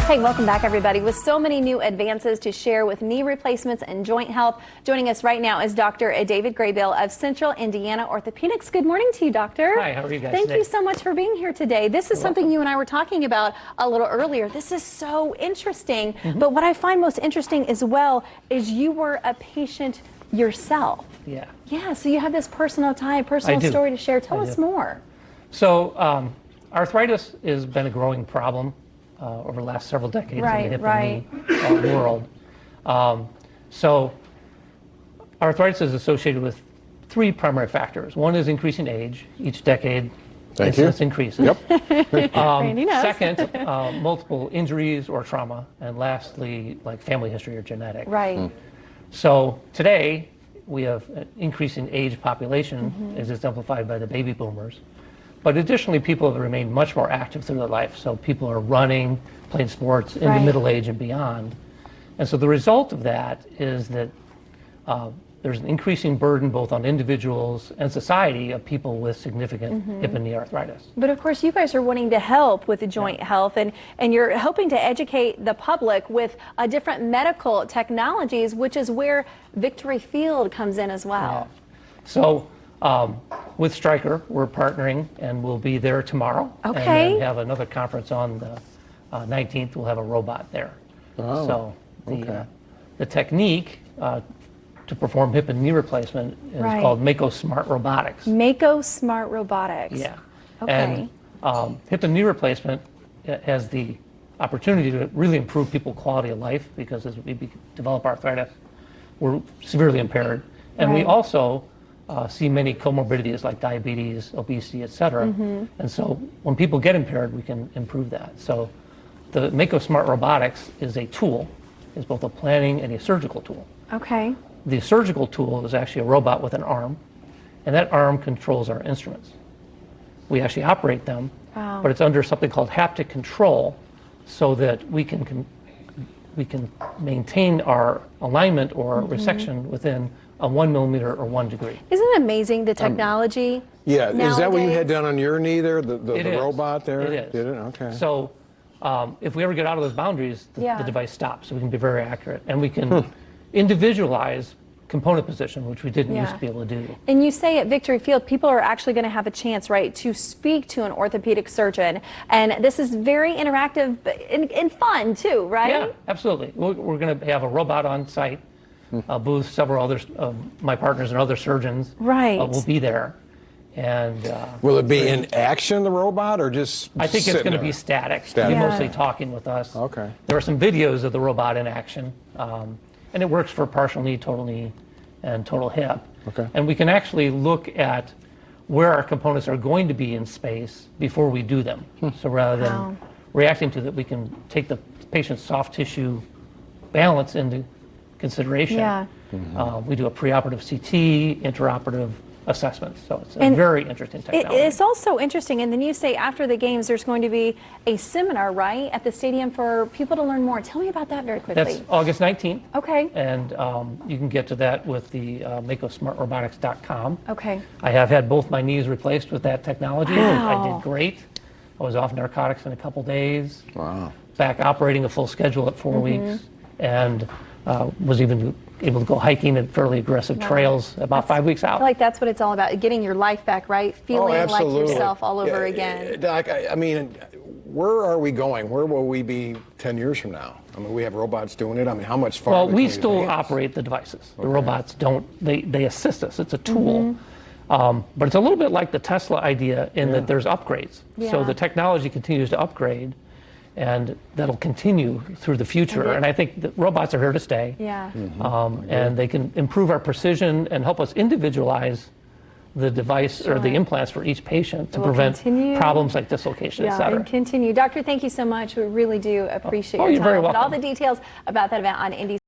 Hey, welcome back, everybody. With so many new advances to share with knee replacements and joint health, joining us right now is Dr. David Graybill of Central Indiana Orthopedics. Good morning to you, doctor. Hi, how are you guys Thank today? you so much for being here today. This is something you and I were talking about a little earlier. This is so interesting. But what I find most interesting as well is you were a patient yourself. Yeah. Yeah, so you have this personal story to share. Tell us more. So arthritis has been a growing problem over the last several decades in the hip and knee world. So arthritis is associated with three primary factors. One is increasing age. Each decade, incidence increases. Second, multiple injuries or trauma. And lastly, like family history or genetic. So today, we have an increasing age population, as exemplified by the baby boomers. But additionally, people have remained much more active through their life. So people are running, playing sports into middle age and beyond. And so the result of that is that there's an increasing burden both on individuals and society of people with significant hip and knee arthritis. But of course, you guys are wanting to help with the joint health, and you're hoping to educate the public with different medical technologies, which is where Victory Field comes in as well. So with Stryker, we're partnering, and we'll be there tomorrow. Okay. And then have another conference on the 19th. We'll have a robot there. So the technique to perform hip and knee replacement is called Mako Smart Robotics. Mako Smart Robotics. Yeah. Okay. And hip and knee replacement has the opportunity to really improve people's quality of life, because as we develop arthritis, we're severely impaired. And we also see many comorbidities like diabetes, obesity, et cetera. And so when people get impaired, we can improve that. So the Mako Smart Robotics is a tool, is both a planning and a surgical tool. Okay. The surgical tool is actually a robot with an arm, and that arm controls our instruments. We actually operate them, but it's under something called haptic control, so that we can maintain our alignment or resection within a 1 millimeter or 1 degree. Isn't it amazing, the technology? Yeah, nowadays? Is that what you had done on your knee there, the It robot there? It is. Did it? Okay. So if we ever get out of those boundaries, the device stops, so we can be very accurate. And we can individualize component position, which we didn't used to be able to do. And you say at Victory Field, people are actually going to have a chance, right, to speak to an orthopedic surgeon. And this is very interactive and fun, too, right? Yeah, absolutely. We're going to have a robot on site, a booth, several others of my partners and other surgeons will be there. And will it be in action, the robot, or just I think it's going to be static. It'll be mostly talking with us. Okay. There are some videos of the robot in action, and it works for partial knee, total knee, and total hip. Okay. And we can actually look at where our components are going to be in space before we do them. So rather than reacting to that, we can take the patient's soft tissue balance into consideration. We do a preoperative CT, intraoperative assessments. So it's a very interesting technology. It's also interesting, and then you say after the games there's going to be a seminar, right, at the stadium for people to learn more. Tell me about that very quickly. That's August 19th. Okay. And you can get to that with the MakoSmartRobotics.com. Okay. I have had both my knees replaced with that technology. Wow. I did great. I was off narcotics in a couple days. Wow. Back operating a full schedule at 4 weeks, and was even able to go hiking at fairly aggressive trails about 5 weeks I out. feel like that's what it's all about, getting your life back, right? Feeling like absolutely. yourself all over again. Doc, I mean, where are we going? Where will we be 10 years from now? I mean, we have robots doing it. I mean, how much farther Well, we can still advance? operate the devices. The robots don't, they assist us. It's a tool. But it's a little bit like the Tesla idea in that there's upgrades. So the technology continues to upgrade, and that'll continue through the future. And I think that robots are here to stay. And they can improve our precision and help us individualize the device or the implants for each patient to prevent problems like dislocation, et cetera. And continue. Doctor, thank you so much. We really do appreciate your you're time. very I'll put all welcome. the details about that event on Indy